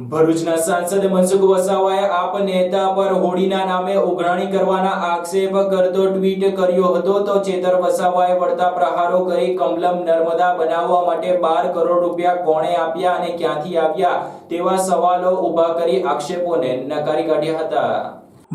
ભરૂચના સાંસદ મનસુખ વસાવાએ આપ નેતા પર હોળીના નામે ઉઘરાણી કરવાના આક્ષેપ કરતો ટ્વીટ કર્યો હતો તો ચેતર વસાવાએ વળતા પ્રહારો કરી કમલમ નર્મદા બનાવવા માટે 12 કરોડ રૂપિયા કોણે આપ્યા અને ક્યાંથી આવ્યા તેવા સવાલો ઊભા કરી આક્ષેપોને નકારી કાઢ્યા હતા।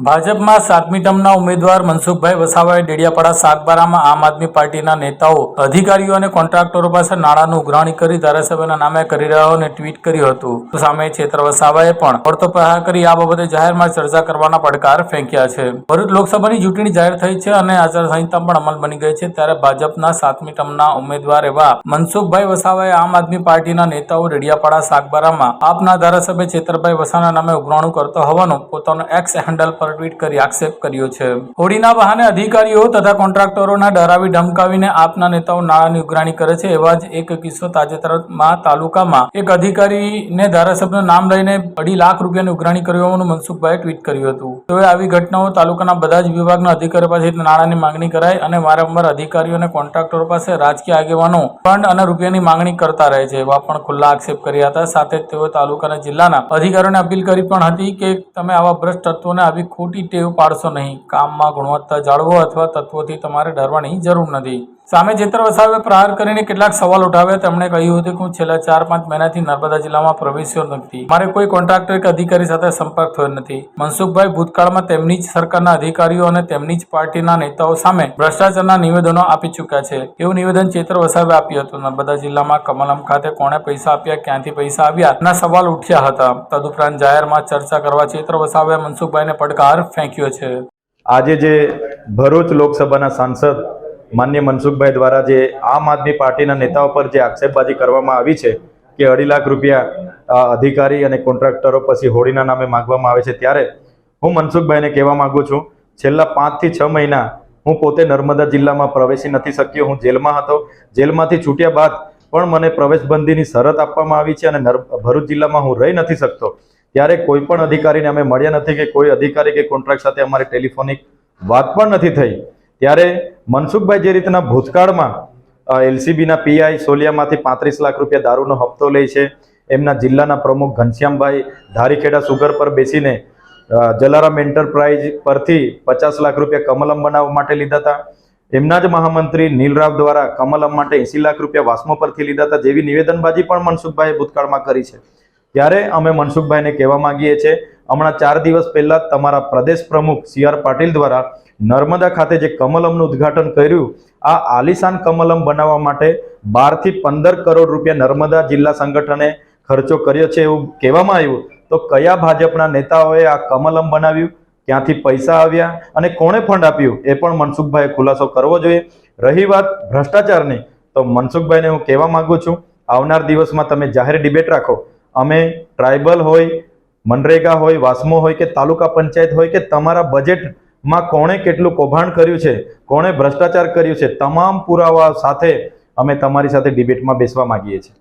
ભાજપમાં 7મી ટર્મના ઉમેદવાર મનસુખભાઈ વસાવાએ ડેડિયાપાડા સાગબારામાં આમ આદમી પાર્ટીના નેતાઓ અધિકારીઓ અને કોન્ટ્રાક્ટરો પાસે નાણાંનું ઉઘરાણી કરી ધારાસભ્યના નામે કરી રહ્યા હોવાનું ટ્વીટ કર્યું હતું। તો સામે ચેતર વસાવાએ પણ વળતો પ્રહાર કરી આ બાબતે જાહેરમાં ચર્ચા કરવાના પડકાર ફેંક્યા છે। ભરૂચ લોકસભાની ચૂંટણી જાહેર થઈ છે અને આચારસંહિતા પણ અમલ બની ગઈ છે, ત્યારે ભાજપના 7મી ટર્મના ઉમેદવાર એવા મનસુખભાઈ વસાવાએ આમ આદમી પાર્ટીના નેતાઓ ડેડિયાપાડા સાગબારામાં આપના ધારાસભ્ય ચેતરભાઈ વસાવાના નામે ઉઘરાણું કરતો હોવાનો પોતાનો એક્સ હેન્ડલ પર ટ્વીટ કરી આક્ષેપ કર્યો છે। હોળીના બહાને અધિકારીઓ તથા કોન્ટ્રાક્ટરોના ડરાવી ધમકાવીને આપના નેતાઓ નાણાંની ઉઘરાણી કરે છે। એવા જ એક કિસ્સો તાજેતરમાં તાલુકામાં એક અધિકારીને ધારાસભ્યનું નામ લઈને 2.5 લાખ રૂપિયાની ઉઘરાણી કરી હોવાનું મનસુખભાઈએ ટ્વીટ કર્યું હતું। તો આવી ઘટનાઓ તાલુકાના બધા જ વિભાગના અધિકારીઓ પાસેથી નાણાંની માંગણી કરાય અને વારંવાર અધિકારીઓ અને કોન્ટ્રાક્ટરો પાસે રાજકીય આગેવાનો ફંડ અને રૂપિયાની માંગણી કરતા રહે છે, એવા પણ ખુલ્લા આક્ષેપ કર્યા હતા। સાથે જ તેઓ તાલુકાના જિલ્લાના અધિકારીઓને અપીલ કરી પણ હતી કે તમે આવા ભ્રષ્ટ તત્વોને આવી ખોટી ટેવ પાડશો નહીં। કામમાં ગુણવત્તા જાળવો અથવા તત્વોથી તમારે ડરવાની જરૂર નથી। સામે ચેતર વસાવાએ પ્રહાર કરીને કેટલાક સવાલ ઉઠાવ્યા। તેમણે કહ્યું હતું કે હું છેલ્લા 4-5 મહિનાથી નર્મદા જિલ્લામાં પ્રવેશ્યો નથી, મારે કોઈ કોન્ટ્રાક્ટર કે અધિકારી સાથે સંપર્ક થયો નથી। મનસુખભાઈ ભૂતકાળમાં તેમની જ સરકારના અધિકારીઓ અને તેમની જ પાર્ટીના નેતાઓ સામે ભ્રષ્ટાચારના નિવેદનો આપી ચૂક્યા છે, એવું નિવેદન ચેતર વસાવાએ આપ્યું હતું। નર્મદા જિલ્લામાં કમલમ ખાતે કોણે પૈસા આપ્યા, ક્યાંથી પૈસા આવ્યા ના સવાલ ઉઠ્યા હતા। તદુપરાંત જાહેરમાં ચર્ચા કરવા ચેતર વસાવાએ મનસુખભાઈને પડકાર ફેંક્યો છે। આજે જે ભરૂચ લોકસભાના સાંસદ માન્ય મનસુખભાઈ દ્વારા જે આમ આદમી પાર્ટીના નેતાઓ પર જે આક્ષેપબાજી કરવામાં આવી છે કે 2.5 લાખ રૂપિયા અધિકારી અને કોન્ટ્રાક્ટરો પછી હોળીના નામે માંગવામાં આવે છે, ત્યારે હું મનસુખભાઈને કહેવા માંગુ છું, છેલ્લા 5 થી 6 મહિના હું પોતે નર્મદા જિલ્લામાં પ્રવેશી નથી શક્યો। હું જેલમાં હતો, જેલમાંથી છૂટ્યા બાદ પણ મને પ્રવેશબંધીની શરત આપવામાં આવી છે અને ભરૂચ જિલ્લામાં હું રહી નથી શકતો। ત્યારે કોઈ પણ અધિકારીને અમે મળ્યા નથી કે કોઈ અધિકારી કે કોન્ટ્રાક્ટ સાથે અમારી ટેલિફોનિક વાત પણ નથી થઈ। ત્યારે મનસુખભાઈ જે રીતના ભૂતકાળમાં એલસીબીના પીઆઈ સોલિયામાંથી 35 લાખ રૂપિયા દારૂનો હપ્તો લે છે, એમના જિલ્લાના પ્રમુખ ઘનશ્યામભાઈ ધારીખેડા સુગર પર બેસીને જલારામ એન્ટરપ્રાઇઝ પરથી 50 લાખ રૂપિયા કમલમ બનાવવા માટે લીધા હતા। એમના જ મહામંત્રી નીલરાવ દ્વારા કમલમ માટે 80 લાખ રૂપિયા વાસ્મો પરથી લીધા હતા, જેવી નિવેદનબાજી પણ મનસુખભાઈએ ભૂતકાળમાં કરી છે। ત્યારે અમે મનસુખભાઈને કહેવા માંગીએ છીએ, હમણાં 4 દિવસ પહેલા તમારા પ્રદેશ પ્રમુખ CR પાટીલ દ્વારા નર્મદા ખાતે જે કમલમનું ઉદ્ઘાટન કર્યું, આ આલિશાન કમલમ બનાવવા માટે 12 થી 15 કરોડ રૂપિયા નર્મદા જિલ્લા સંગઠને ખર્ચો કર્યો છે એવું કહેવામાં આવ્યું। તો કયા ભાજપના નેતાઓએ આ કમલમ બનાવ્યું, ક્યાંથી પૈસા આવ્યા અને કોણે ફંડ આપ્યું, એ પણ મનસુખભાઈએ ખુલાસો કરવો જોઈએ। રહી વાત ભ્રષ્ટાચારની, તો મનસુખભાઈને હું કહેવા માંગુ છું, આવનાર દિવસમાં તમે જાહેર ડિબેટ રાખો। અમે ટ્રાઇબલ હોય, મનરેગા હોય, વાસ્મો હોય કે તાલુકા પંચાયત હોય કે તમારા બજેટમાં કોણે કેટલું કૌભાંડ કર્યું છે, કોણે ભ્રષ્ટાચાર કર્યું છે, તમામ પુરાવા સાથે અમે તમારી સાથે ડિબેટમાં બેસવા માંગીએ છીએ।